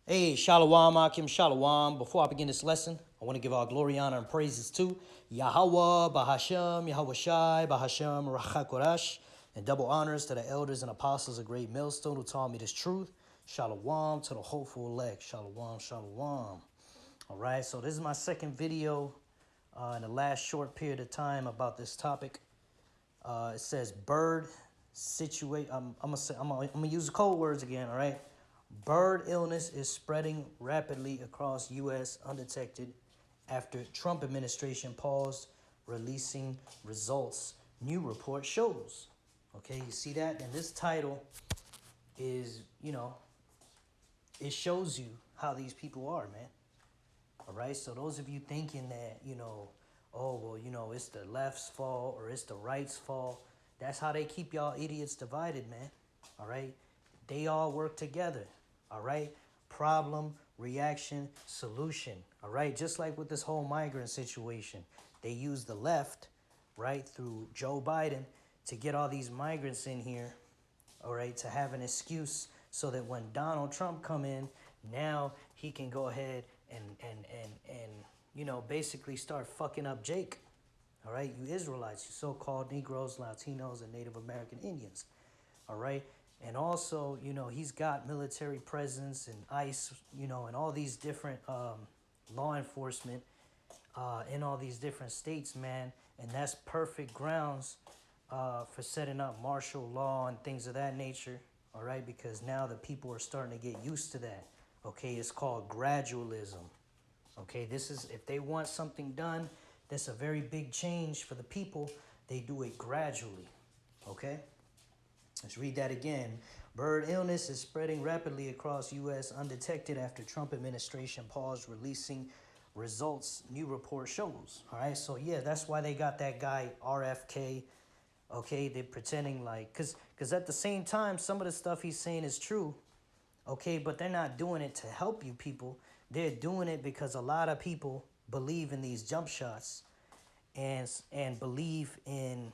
Hey, Shalom, Akim, Shalom. Before I begin this lesson, I want to give all glory, honor, and praises to Yahweh, Bahashem, Yahweh Shai, Bahashem, Rachakorash, and double honors to the elders and apostles of Great Millstone who taught me this truth. Shalom to the hopeful elect. Shalom, Shalom. All right, so this is my second video in the last short period of time about this topic. It says bird situate. I'm gonna use the code words again. All right. Bird illness is spreading rapidly across U.S. undetected after Trump administration paused releasing results. New report shows. Okay, you see that? And this title is, it shows you how these people are, man. All right, so those of you thinking that, oh, well, it's the left's fault or it's the right's fault, that's how they keep y'all idiots divided, man. All right, they all work together. All right, problem, reaction, solution. All right, just like with this whole migrant situation, they use the left, right, through Joe Biden to get all these migrants in here, all right, to have an excuse so that when Donald Trump come in, now he can go ahead and basically start fucking up Jake. All right, you Israelites, you so-called Negroes, Latinos, and Native American Indians. All right, and also, he's got military presence and ICE, and all these different law enforcement in all these different states, man. And that's perfect grounds for setting up martial law and things of that nature. All right, because now the people are starting to get used to that. Okay, it's called gradualism. Okay, this is, if they want something done that's a very big change for the people, they do it gradually. Okay, let's read that again. Bird illness is spreading rapidly across U.S. undetected after Trump administration paused releasing results, new report shows. All right, so yeah, that's why they got that guy RFK. Okay, they're pretending like, because at the same time, some of the stuff he's saying is true. Okay, but they're not doing it to help you people. They're doing it because a lot of people believe in these jump shots and believe in,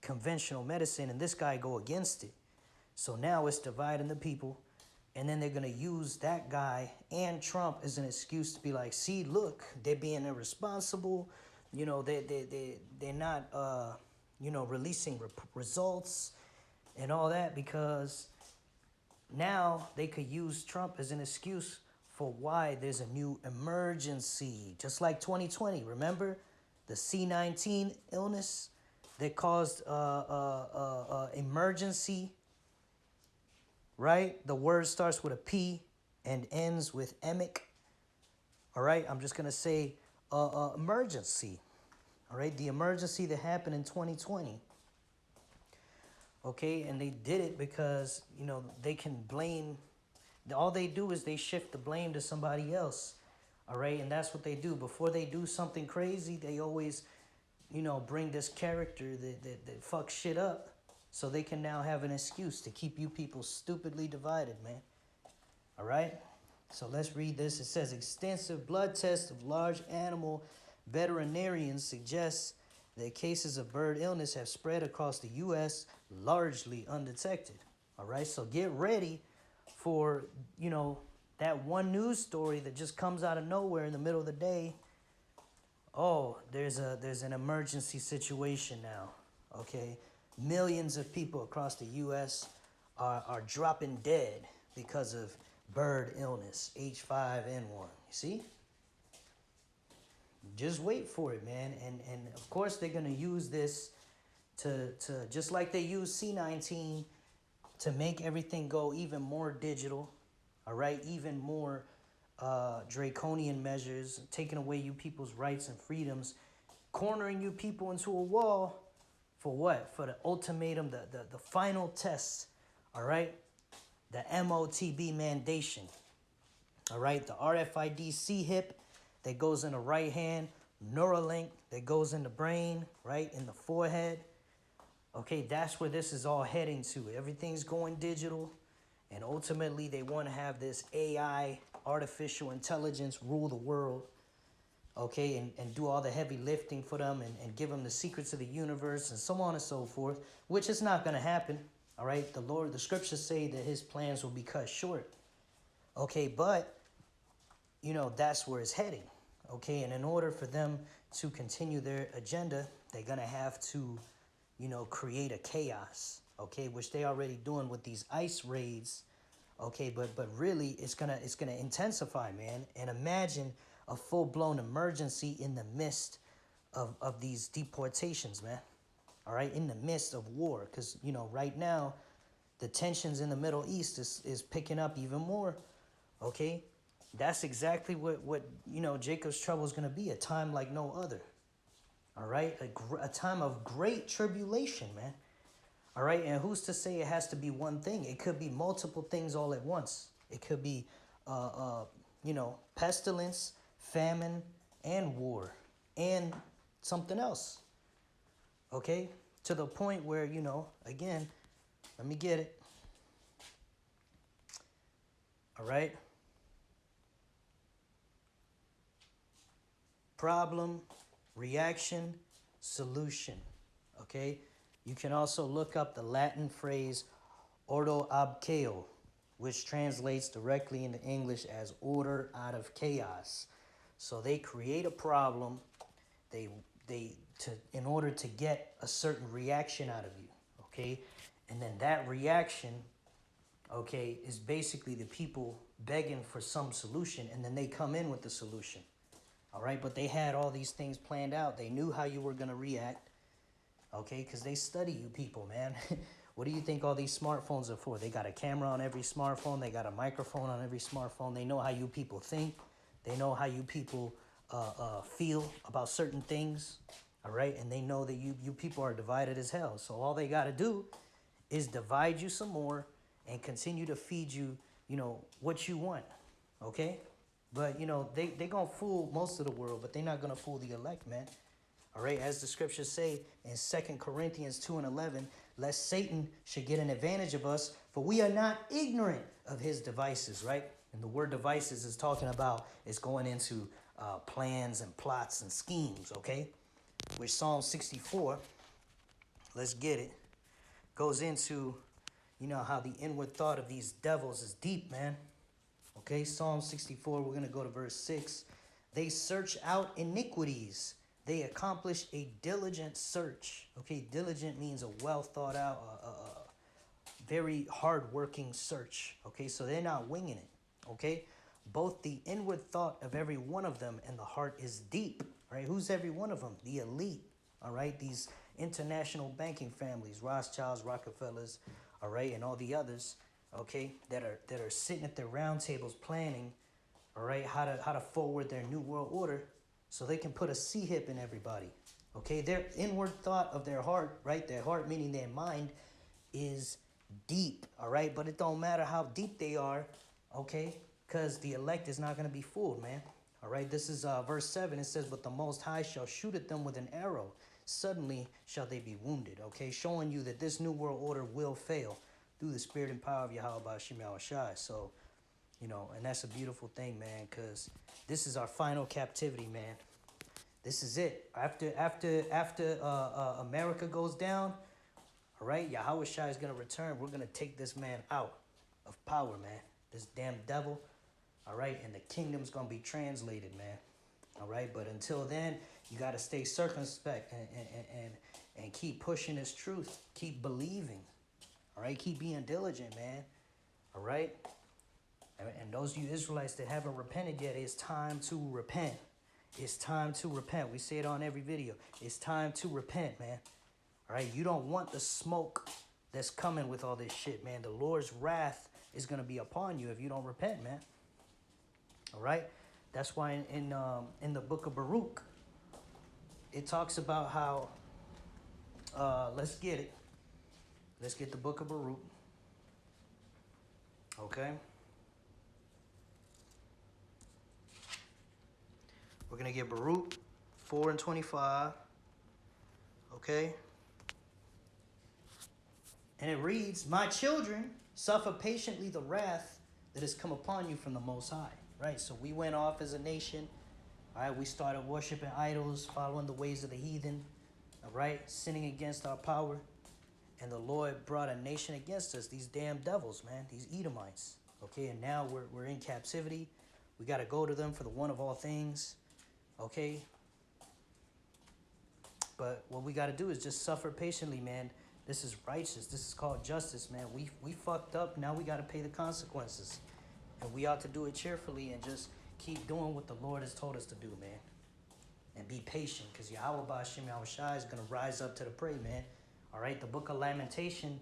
conventional medicine, and this guy go against it. So now it's dividing the people, and then they're going to use that guy and Trump as an excuse to be like, see, look, they're being irresponsible. They're not, releasing results and all that because now they could use Trump as an excuse for why there's a new emergency. Just like 2020, remember? The C-19 illness that caused emergency, right? The word starts with a P and ends with emic. All right, I'm just going to say emergency. All right, the emergency that happened in 2020. Okay, and they did it because, they can blame. All they do is they shift the blame to somebody else. All right, and that's what they do. Before they do something crazy, they always, bring this character that fucks shit up so they can now have an excuse to keep you people stupidly divided, man. All right, so let's read this. It says, extensive blood tests of large animal veterinarians suggests that cases of bird illness have spread across the U.S. largely undetected. All right, so get ready for, that one news story that just comes out of nowhere in the middle of the day. Oh, there's an emergency situation now. Okay, millions of people across the U.S. are dropping dead because of bird illness, H5N1. You see? Just wait for it, man. And of course they're gonna use this to just like they use C-19 to make everything go even more digital. All right, even more draconian measures, taking away you people's rights and freedoms, cornering you people into a wall. For what? For the ultimatum, the final test. All right, the MOTB mandation. All right, the RFID C-hip that goes in the right hand, Neuralink that goes in the brain, right, in the forehead. Okay, that's where this is all heading to. Everything's going digital, and ultimately they want to have this AI, artificial intelligence, rule the world, okay, and do all the heavy lifting for them and give them the secrets of the universe and so on and so forth, which is not going to happen. All right, the scriptures say that his plans will be cut short. Okay, but, you know, that's where it's heading. Okay, and in order for them to continue their agenda, they're going to have to, you know, create a chaos. Okay, which they already doing with these ICE raids. Okay, but really it's gonna intensify, man. And imagine a full-blown emergency in the midst of these deportations, man. All right, in the midst of war, because you know right now the tensions in the Middle East is picking up even more. Okay, that's exactly what you know Jacob's trouble is gonna be, a time like no other. All right, a time of great tribulation, man. All right, and who's to say it has to be one thing? It could be multiple things all at once. It could be, you know, pestilence, famine, and war, and something else. Okay, to the point where, you know, again, let me get it. All right. Problem, reaction, solution. Okay. You can also look up the Latin phrase ordo ab chaos, which translates directly into English as order out of chaos. So they create a problem, in order to get a certain reaction out of you, okay? And then that reaction, okay, is basically the people begging for some solution, and then they come in with the solution. All right, but they had all these things planned out. They knew how you were going to react, okay, because they study you people, man. What do you think all these smartphones are for? They got a camera on every smartphone. They got a microphone on every smartphone. They know how you people think. They know how you people feel about certain things, all right? And they know that you people are divided as hell. So all they got to do is divide you some more and continue to feed you, you know, what you want, okay? But, you know, they going to fool most of the world, but they're not going to fool the elect, man. All right, as the scriptures say in 2 Corinthians 2:11, lest Satan should get an advantage of us, for we are not ignorant of his devices, right? And the word devices is talking about, it's going into plans and plots and schemes, okay? Which Psalm 64, let's get it, goes into, you know, how the inward thought of these devils is deep, man. Okay, Psalm 64, we're going to go to verse 6. They search out iniquities. They accomplish a diligent search. Okay, diligent means a well thought out, very hard-working search. Okay, so they're not winging it. Okay, both the inward thought of every one of them and the heart is deep. Right? Who's every one of them? The elite. All right, these international banking families, Rothschilds, Rockefellers, all right, and all the others. Okay, that are sitting at their round tables planning, all right, how to forward their new world order, so they can put a C-hip in everybody. Okay, their inward thought of their heart, right? Their heart meaning their mind is deep, all right? But it don't matter how deep they are, okay? Because the elect is not going to be fooled, man. All right, this is verse 7. It says, but the Most High shall shoot at them with an arrow. Suddenly shall they be wounded, okay? Showing you that this new world order will fail through the spirit and power of Yahweh Shem Shai. So, you know, and that's a beautiful thing, man, because this is our final captivity, man. This is it. After America goes down, all right, Yahweh Shai is going to return. We're going to take this man out of power, man. This damn devil, all right, and the kingdom's going to be translated, man. All right, but until then, you got to stay circumspect and keep pushing this truth. Keep believing. All right, keep being diligent, man. All right. And those of you Israelites that haven't repented yet, it's time to repent. It's time to repent. We say it on every video. It's time to repent, man. All right, you don't want the smoke that's coming with all this shit, man. The Lord's wrath is going to be upon you if you don't repent, man. All right, that's why in the book of Baruch, it talks about how, let's get it. Let's get the book of Baruch. Okay. We're going to get Baruch 4:25. Okay. And it reads, my children, suffer patiently the wrath that has come upon you from the Most High. Right. So we went off as a nation. All right. We started worshiping idols, following the ways of the heathen. All right. Sinning against our power. And the Lord brought a nation against us. These damn devils, man. These Edomites. Okay, and now we're in captivity. We got to go to them for the one of all things. Okay, but what we got to do is just suffer patiently, man. This is righteous. This is called justice, man. We fucked up. Now we got to pay the consequences. And we ought to do it cheerfully and just keep doing what the Lord has told us to do, man. And be patient, because Yahweh Ba'ashem Yahushai is going to rise up to the prey, man. All right, the book of Lamentation,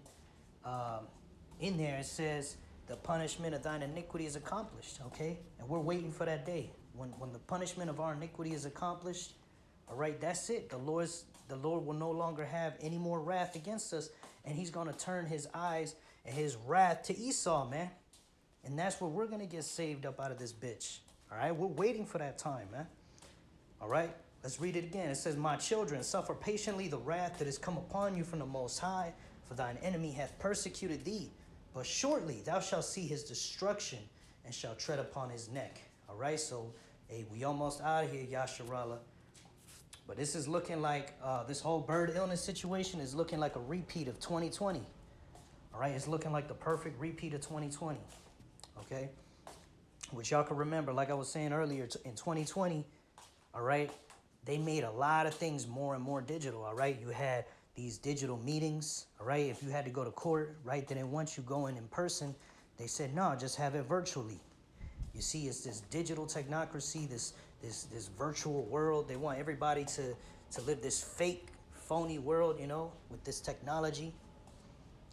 in there it says, the punishment of thine iniquity is accomplished, okay? And we're waiting for that day. When the punishment of our iniquity is accomplished, all right, that's it. The Lord will no longer have any more wrath against us, and he's going to turn his eyes and his wrath to Esau, man. And that's where we're going to get saved up out of this bitch. All right, we're waiting for that time, man. All right, let's read it again. It says, my children, suffer patiently the wrath that is come upon you from the Most High, for thine enemy hath persecuted thee. But shortly thou shalt see his destruction and shalt tread upon his neck. All right, so, hey, we almost out of here, Yasharallah. But this is looking like, this whole bird illness situation is looking like a repeat of 2020. All right, it's looking like the perfect repeat of 2020. Okay, which y'all can remember, like I was saying earlier, in 2020, all right, they made a lot of things more and more digital. All right, you had these digital meetings. All right, if you had to go to court, right, they didn't want you going in person. They said, no, just have it virtually. You see, it's this digital technocracy, this virtual world. They want everybody to live this fake, phony world, you know, with this technology.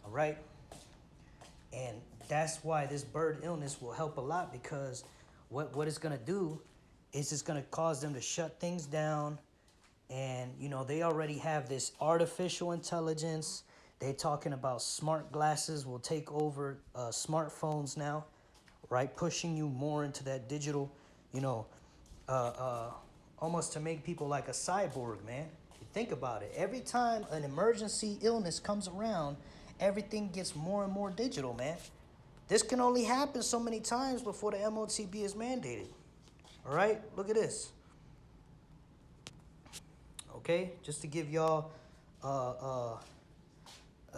All right. And that's why this bird illness will help a lot, because what it's going to do is it's going to cause them to shut things down. And, you know, they already have this artificial intelligence. They're talking about smart glasses will take over smartphones now, right? Pushing you more into that digital, you know, almost to make people like a cyborg, man. Think about it. Every time an emergency illness comes around, everything gets more and more digital, man. This can only happen so many times before the MOTB is mandated. All right, look at this. Okay, just to give y'all a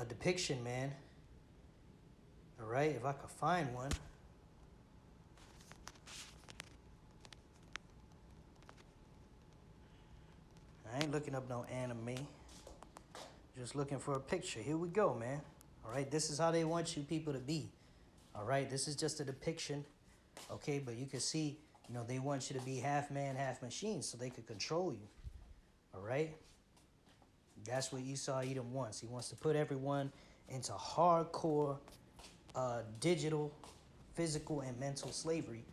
depiction, man. All right, if I could find one. I ain't looking up no anime. Just looking for a picture. Here we go, man. All right, this is how they want you people to be. All right, this is just a depiction. Okay, but you can see, you know, they want you to be half man, half machine, so they could control you. All right? That's what Esau Edom wants. He wants to put everyone into hardcore digital, physical, and mental slavery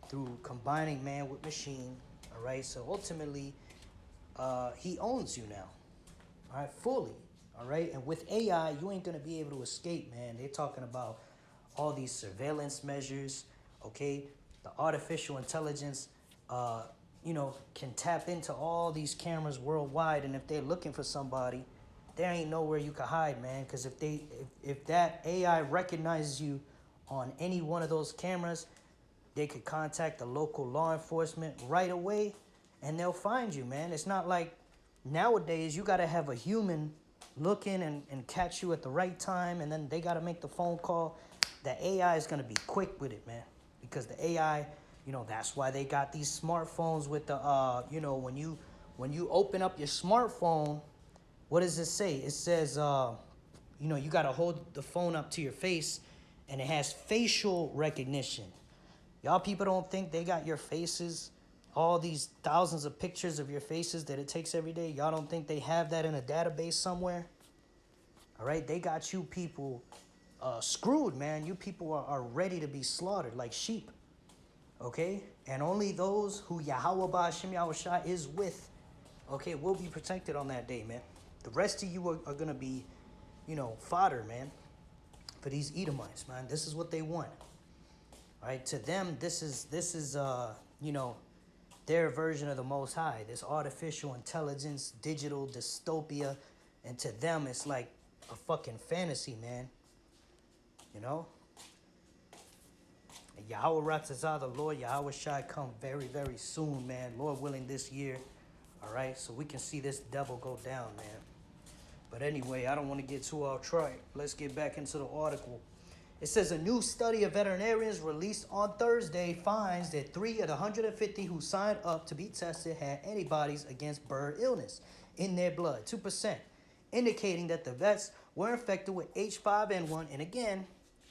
through combining man with machine. All right? So ultimately, he owns you now. All right? Fully. All right? And with AI, you ain't going to be able to escape, man. They're talking about all these surveillance measures. Okay? The artificial intelligence, you know, can tap into all these cameras worldwide, and if they're looking for somebody, there ain't nowhere you can hide, man. Because if that AI recognizes you on any one of those cameras, they could contact the local law enforcement right away, and they'll find you, man. It's not like nowadays you got to have a human look in and catch you at the right time, and then they got to make the phone call. The AI is going to be quick with it, man, because the AI, you know, that's why they got these smartphones with the, you know, when you open up your smartphone, what does it say? It says, you know, you got to hold the phone up to your face, and it has facial recognition. Y'all people don't think they got your faces, all these thousands of pictures of your faces that it takes every day. Y'all don't think they have that in a database somewhere? All right, they got you people screwed, man. You people are ready to be slaughtered like sheep. Okay? And only those who Yahweh Ba'ashem Yahushai is with, okay, will be protected on that day, man. The rest of you are going to be, you know, fodder, man, for these Edomites, man. This is what they want. All right? To them, this is you know, their version of the Most High, this artificial intelligence, digital dystopia. And to them, it's like a fucking fantasy, man. You know? And Yahweh Ratzazah, the Lord Yahweh Shai, come very, very soon, man. Lord willing, this year. All right? So we can see this devil go down, man. But anyway, I don't want to get too off track. Let's get back into the article. It says a new study of veterinarians released on Thursday finds that 3 of the 150 who signed up to be tested had antibodies against bird illness in their blood, 2%, indicating that the vets were infected with H5N1. And again,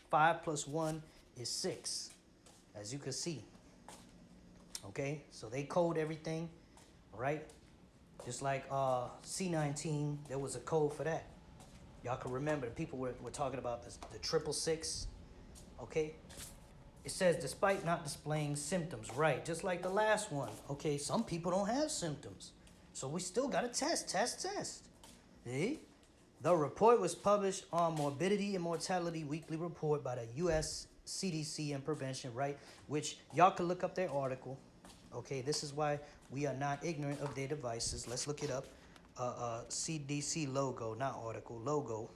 5 plus 1 is 6, as you can see. Okay, so they code everything, right? Just like C19, there was a code for that. Y'all can remember the people were talking about the 666, okay? It says, despite not displaying symptoms, right? Just like the last one, okay? Some people don't have symptoms. So we still got to test. See? The report was published on Morbidity and Mortality Weekly Report by the U.S. CDC and Prevention, right? Which y'all can look up their article, okay? This is why we are not ignorant of their devices. Let's look it up. CDC logo, not article, logo.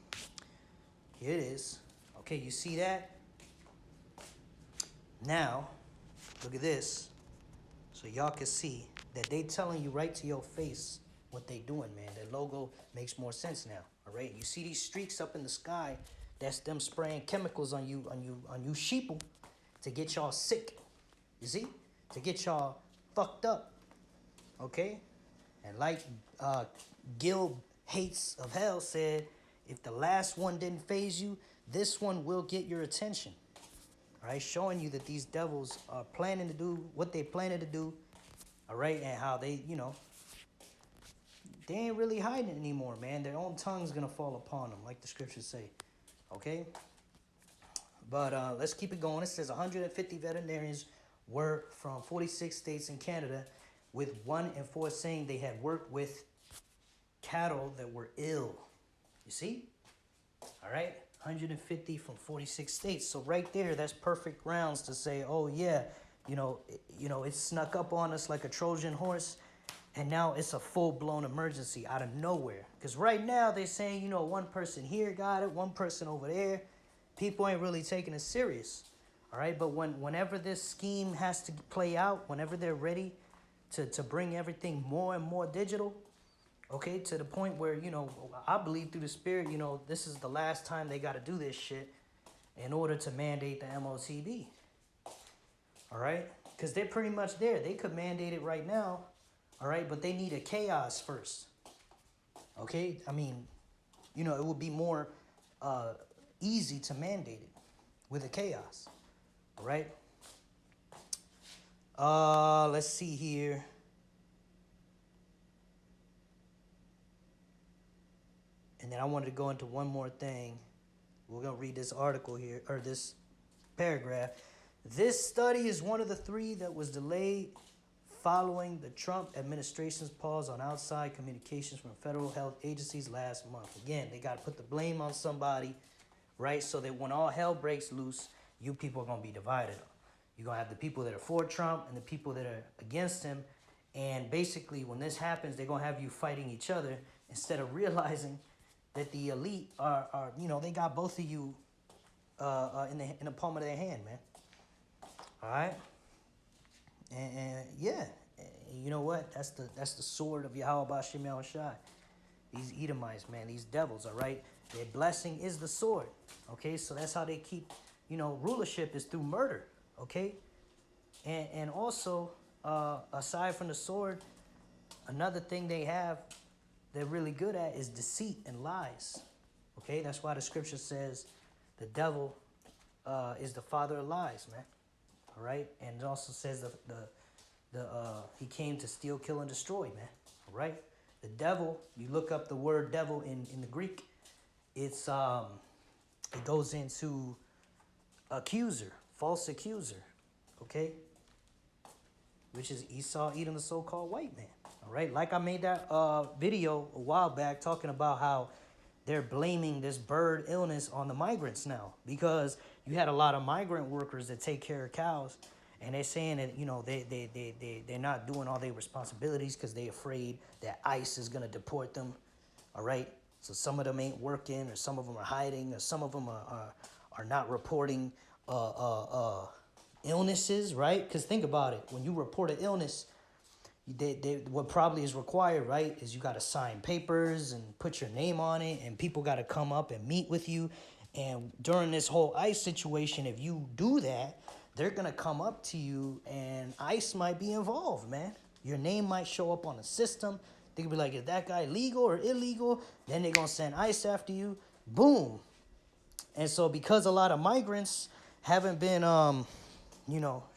Here it is. Okay, you see that? Now, look at this. So y'all can see that they telling you right to your face what they doing, man. Their logo makes more sense now. All right, you see these streaks up in the sky? That's them spraying chemicals on you sheeple to get y'all sick. You see? To get y'all fucked up. Okay? And like Gil Hates of Hell said, if the last one didn't faze you, this one will get your attention. All right, showing you that these devils are planning to do what they planning to do. All right, and how they, they ain't really hiding anymore, man. Their own tongue's gonna fall upon them, like the scriptures say. Okay? But let's keep it going. It says 150 veterinarians were from 46 states in Canada, with 1 in 4 saying they had worked with cattle that were ill. You see? All right? 150 from 46 states. So right there, that's perfect grounds to say, oh yeah, it snuck up on us like a Trojan horse, and now it's a full-blown emergency out of nowhere. Because right now they're saying, one person here got it, one person over there. People ain't really taking it serious. All right? But whenever this scheme has to play out, whenever they're ready to bring everything more and more digital, okay, to the point where, I believe through the spirit, this is the last time they got to do this shit in order to mandate the MOTB. All right? Because they're pretty much there. They could mandate it right now, all right, but they need a chaos first. Okay? I mean, it would be more easy to mandate it with a chaos. All right? Let's see here. And then I wanted to go into one more thing. We're going to read this article here, or this paragraph. This study is one of the 3 that was delayed following the Trump administration's pause on outside communications from federal health agencies last month. Again, they got to put the blame on somebody, right? So that when all hell breaks loose, you people are going to be divided. You're going to have the people that are for Trump and the people that are against him. And basically, when this happens, they're going to have you fighting each other instead of realizing that the elite are they got both of you in the palm of their hand, man. All right? And yeah, you know what? That's the sword of Yahweh Bashim Yahushai. These Edomites, man, these devils, all right? Their blessing is the sword, okay? So that's how they keep, rulership is through murder, okay? And also, aside from the sword, another thing they have they're really good at is deceit and lies. Okay, that's why the scripture says the devil is the father of lies, man. All right, and it also says he came to steal, kill, and destroy, man. All right, the devil. You look up the word devil in the Greek. It's it goes into accuser, false accuser. Okay, which is Esau eating the so-called white man. All right, like I made that video a while back talking about how they're blaming this bird illness on the migrants now, because you had a lot of migrant workers that take care of cows, and they're saying that they're not doing all their responsibilities because they're afraid that ICE is gonna deport them. All right, so some of them ain't working, or some of them are hiding, or some of them are not reporting illnesses, right? Because think about it, when you report an illness, what probably is required, right, is you got to sign papers and put your name on it, and people got to come up and meet with you And during this whole ICE situation, if you do that, they're going to come up to you and ICE might be involved, man. Your name might show up on the system. They could be like, is that guy legal or illegal? Then they're going to send ICE after you. Boom. And so because a lot of migrants haven't been,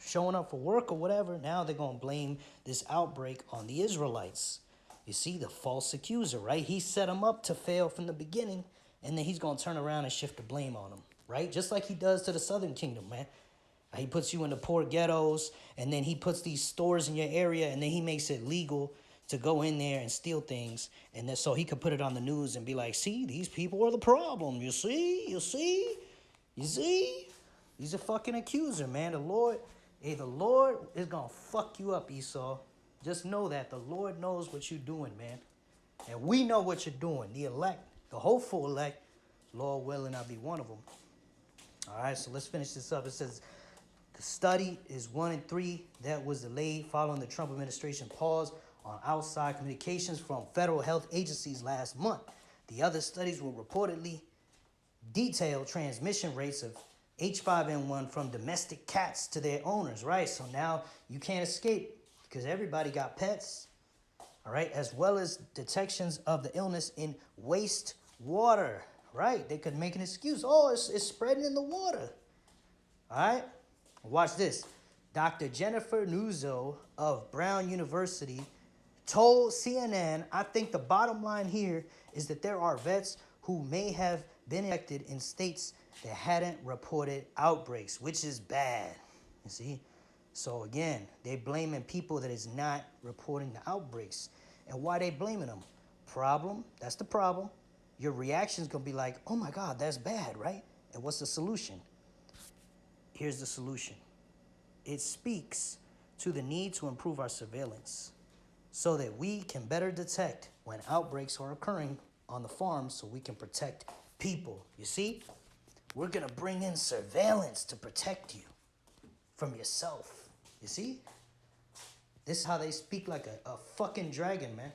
showing up for work or whatever, now they're going to blame this outbreak on the Israelites. You see, the false accuser, right? He set them up to fail from the beginning, and then he's going to turn around and shift the blame on them, right? Just like he does to the Southern Kingdom, man. He puts you in the poor ghettos, and then he puts these stores in your area, and then he makes it legal to go in there and steal things. And then so he could put it on the news and be like, see, these people are the problem. You see? He's a fucking accuser, man. The Lord is going to fuck you up, Esau. Just know that. The Lord knows what you're doing, man. And we know what you're doing. The elect, the hopeful elect, Lord willing, I'll be one of them. All right, so let's finish this up. It says, the study is 1 and 3 that was delayed following the Trump administration pause on outside communications from federal health agencies last month. The other studies will reportedly detail transmission rates of H5N1 from domestic cats to their owners, right? So now you can't escape because everybody got pets, all right, as well as detections of the illness in wastewater, right? They could make an excuse. Oh, it's spreading in the water, all right? Watch this. Dr. Jennifer Nuzzo of Brown University told CNN, I think the bottom line here is that there are vets who may have been infected in states that hadn't reported outbreaks, which is bad. You see? So again, they blaming people that is not reporting the outbreaks. And why they blaming them? Problem, that's the problem. Your reaction's gonna be like, oh my God, that's bad, right? And what's the solution? Here's the solution. It speaks to the need to improve our surveillance so that we can better detect when outbreaks are occurring on the farms so we can protect people. You see? We're going to bring in surveillance to protect you from yourself. You see? This is how they speak like a fucking dragon, man.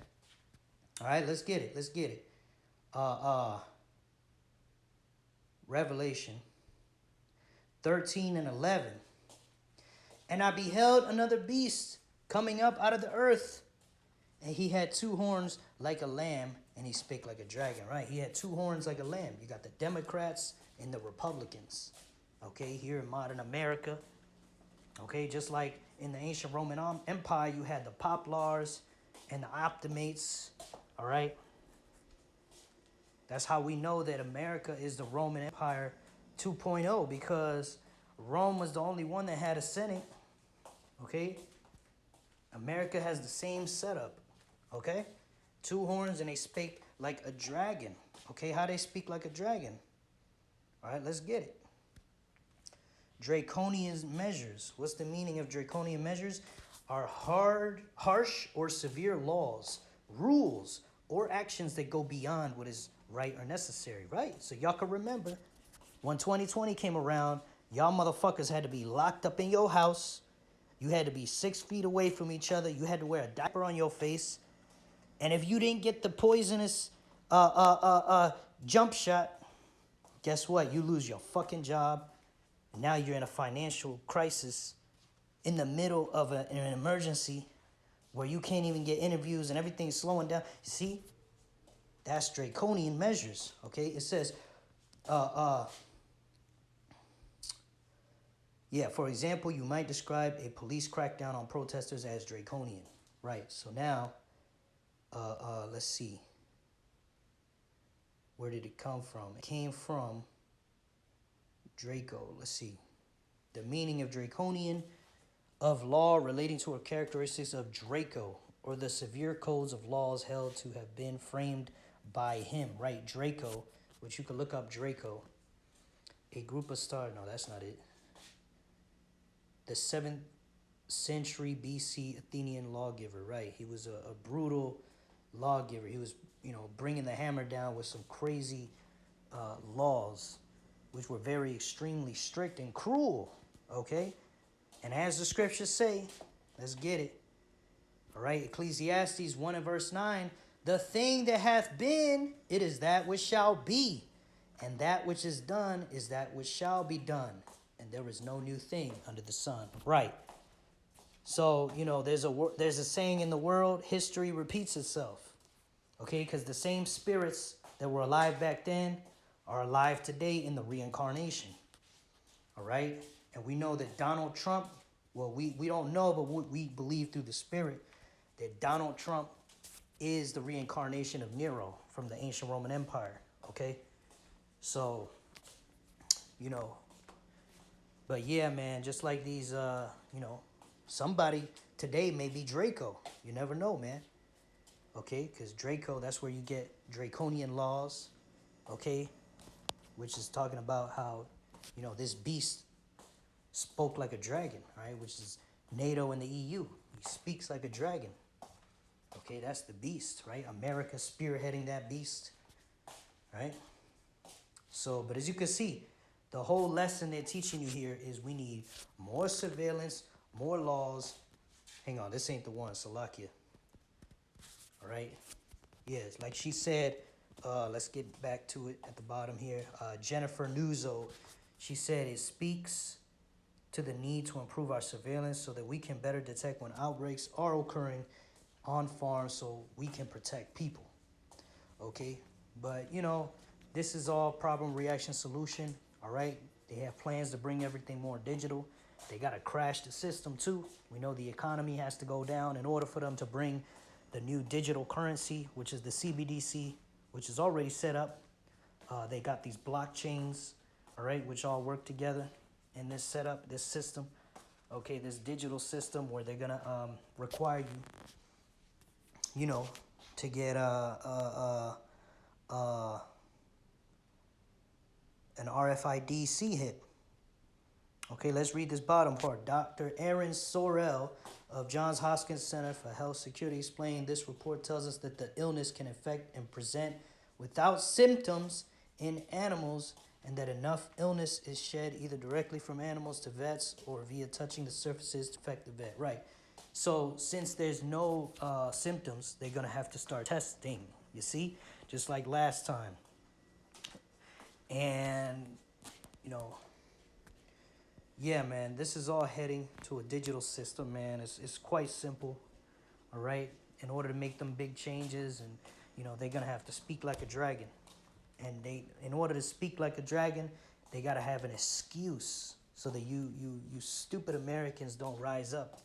All right, let's get it. Revelation 13 and 11. And I beheld another beast coming up out of the earth, and he had 2 horns like a lamb, and he spake like a dragon, right? He had 2 horns like a lamb. You got the Democrats and the Republicans, okay, here in modern America, okay? Just like in the ancient Roman Empire, you had the Poplars and the Optimates, all right? That's how we know that America is the Roman Empire 2.0, because Rome was the only one that had a Senate, okay? America has the same setup, okay? 2 horns and they spake like a dragon, okay? How they speak like a dragon? All right, let's get it. Draconian measures. What's the meaning of draconian measures? Are harsh or severe laws, rules, or actions that go beyond what is right or necessary, right? So y'all can remember when 2020 came around, y'all motherfuckers had to be locked up in your house. You had to be 6 feet away from each other. You had to wear a diaper on your face. And if you didn't get the poisonous jump shot, guess what? You lose your fucking job. And now you're in a financial crisis in the middle of an emergency where you can't even get interviews and everything's slowing down. See? That's draconian measures, okay? It says, for example, you might describe a police crackdown on protesters as draconian. Right, so now, let's see. Where did it come from? It came from Draco. Let's see. The meaning of draconian, of law relating to or characteristics of Draco, or the severe codes of laws held to have been framed by him. Right, Draco, which you could look up Draco. A group of stars. No, that's not it. The 7th century BC Athenian lawgiver, right? He was a brutal lawgiver. He was, bringing the hammer down with some crazy laws, which were very extremely strict and cruel, okay? And as the scriptures say, let's get it. All right, Ecclesiastes 1 and verse 9, the thing that hath been, it is that which shall be. And that which is done is that which shall be done, and there is no new thing under the sun. Right. So, you know, there's a saying in the world, history repeats itself. Okay, because the same spirits that were alive back then are alive today in the reincarnation. All right? And we know that Donald Trump, well, we don't know, but we believe through the spirit that Donald Trump is the reincarnation of Nero from the ancient Roman Empire. Okay? So, you know, but yeah, man, just like these, you know, somebody today may be Draco. You never know, man. Okay, because Draco, that's where you get draconian laws, okay, which is talking about how, you know, this beast spoke like a dragon, right, which is NATO and the EU. He speaks like a dragon. Okay, that's the beast, right? America spearheading that beast, right? So, but as you can see, the whole lesson they're teaching you here is we need more surveillance, more laws. Hang on, this ain't the one, Salakia. All right. Yes, like she said, let's get back to it at the bottom here. Jennifer Nuzzo, she said it speaks to the need to improve our surveillance so that we can better detect when outbreaks are occurring on farms so we can protect people. Okay, but you know, this is all problem, reaction, solution. All right, they have plans to bring everything more digital. They got to crash the system too. We know the economy has to go down in order for them to bring the new digital currency, which is the CBDC, which is already set up. They got these blockchains, all right, which all work together in this setup, this system. Okay, this digital system where they're gonna require you, you know, to get an RFID hit. Okay, let's read this bottom part. Dr. Aaron Sorrell of Johns Hopkins Center for Health Security explained this report tells us that the illness can affect and present without symptoms in animals, and that enough illness is shed either directly from animals to vets or via touching the surfaces to affect the vet. Right. So since there's no symptoms, they're going to have to start testing, you see, just like last time. And, you know, yeah, man, this is all heading to a digital system, man. It's quite simple, all right? In order to make them big changes, and, you know, they're going to have to speak like a dragon. And in order to speak like a dragon, they got to have an excuse so that you stupid Americans don't rise up,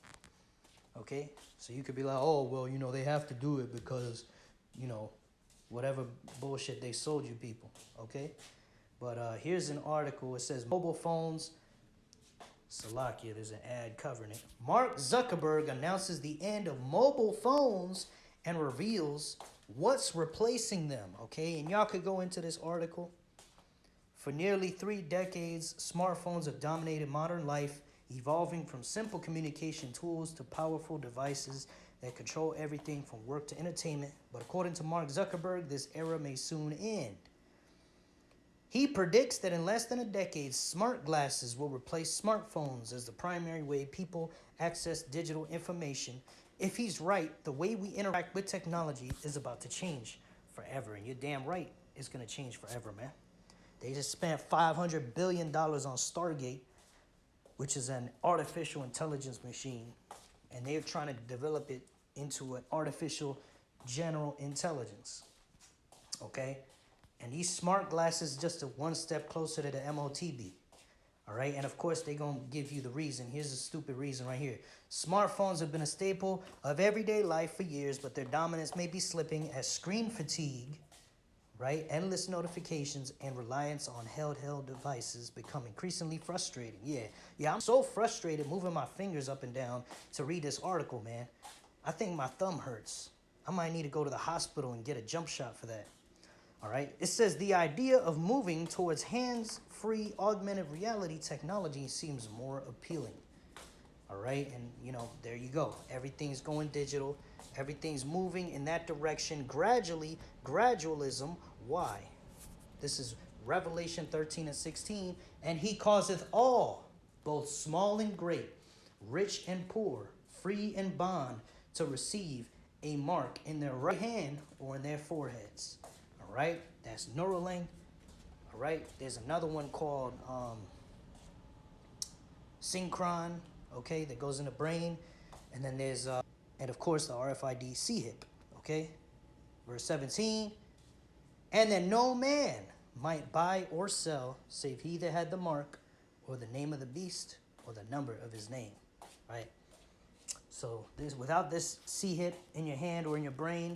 okay? So you could be like, oh, well, you know, they have to do it because, you know, whatever bullshit they sold you people, okay? But here's an article. It says mobile phones. Salakia, there's an ad covering it. Mark Zuckerberg announces the end of mobile phones and reveals what's replacing them, okay? And y'all could go into this article. For nearly 3 decades, smartphones have dominated modern life, evolving from simple communication tools to powerful devices that control everything from work to entertainment. But according to Mark Zuckerberg, this era may soon end. He predicts that in less than a decade, smart glasses will replace smartphones as the primary way people access digital information. If he's right, the way we interact with technology is about to change forever. And you're damn right, it's going to change forever, man. They just spent $500 billion on Stargate, which is an artificial intelligence machine. And they're trying to develop it into an artificial general intelligence. Okay? And these smart glasses just a one step closer to the MOTB. All right. And of course, they're going to give you the reason. Here's a stupid reason right here. Smartphones have been a staple of everyday life for years, but their dominance may be slipping as screen fatigue, right? Endless notifications and reliance on handheld devices become increasingly frustrating. Yeah, I'm so frustrated moving my fingers up and down to read this article, man. I think my thumb hurts. I might need to go to the hospital and get a jump shot for that. All right. It says the idea of moving towards hands-free augmented reality technology seems more appealing. All right. And, you know, there you go. Everything's going digital. Everything's moving in that direction gradually. Gradualism. Why? This is Revelation 13 and 16. And he causeth all, both small and great, rich and poor, free and bond, to receive a mark in their right hand or in their foreheads. All right, that's Neuralink. All right? There's another one called Synchron, okay, that goes in the brain. And then there's, and of course, the RFID C-hip, okay? Verse 17, and that no man might buy or sell, save he that had the mark, or the name of the beast, or the number of his name, right? So this, without this C-hip in your hand or in your brain,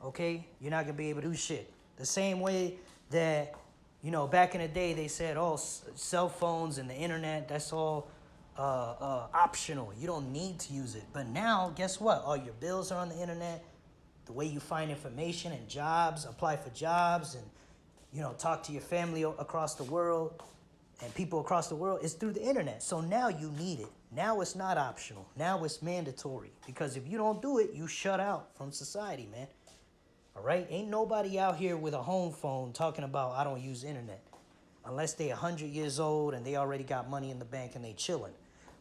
okay, you're not going to be able to do shit. The same way that, you know, back in the day, they said, oh, cell phones and the internet, that's all optional. You don't need to use it. But now, guess what? All your bills are on the internet. The way you find information and jobs, apply for jobs, and, you know, talk to your family across the world and people across the world is through the internet. So now you need it. Now it's not optional. Now it's mandatory. Because if you don't do it, you shut out from society, man. All right? Ain't nobody out here with a home phone talking about, I don't use internet. Unless they're 100 years old and they already got money in the bank and they chilling.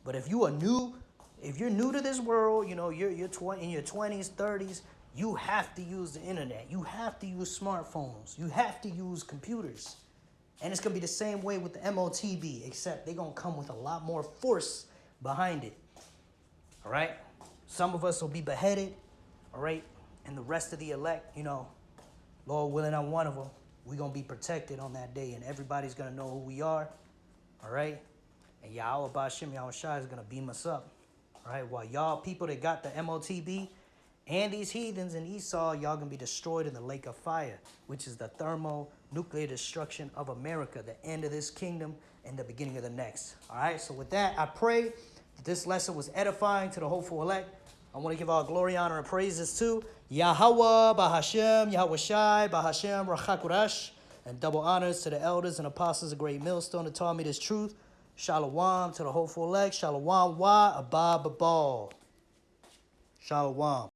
But if you're new to this world, you know, you're in your 20s, 30s, you have to use the internet. You have to use smartphones. You have to use computers. And it's going to be the same way with the MOTB, except they're going to come with a lot more force behind it. All right? Some of us will be beheaded, all right? And the rest of the elect, you know, Lord willing, I'm one of them. We're going to be protected on that day, and everybody's going to know who we are, all right? And Yahweh Bashim Yahushua is going to beam us up, all right? While y'all people that got the MOTB and these heathens in Esau, y'all going to be destroyed in the lake of fire, which is the thermonuclear destruction of America, the end of this kingdom and the beginning of the next, all right? So with that, I pray that this lesson was edifying to the hopeful elect. I want to give all glory, honor, and praises to Yahweh, Bahashem, Yahweh Shai, Bahashem, Rachakurash, and double honors to the elders and apostles of Great Millstone that taught me this truth. Shalom to the hopeful elect. Shalom wa abba babal. Shalom.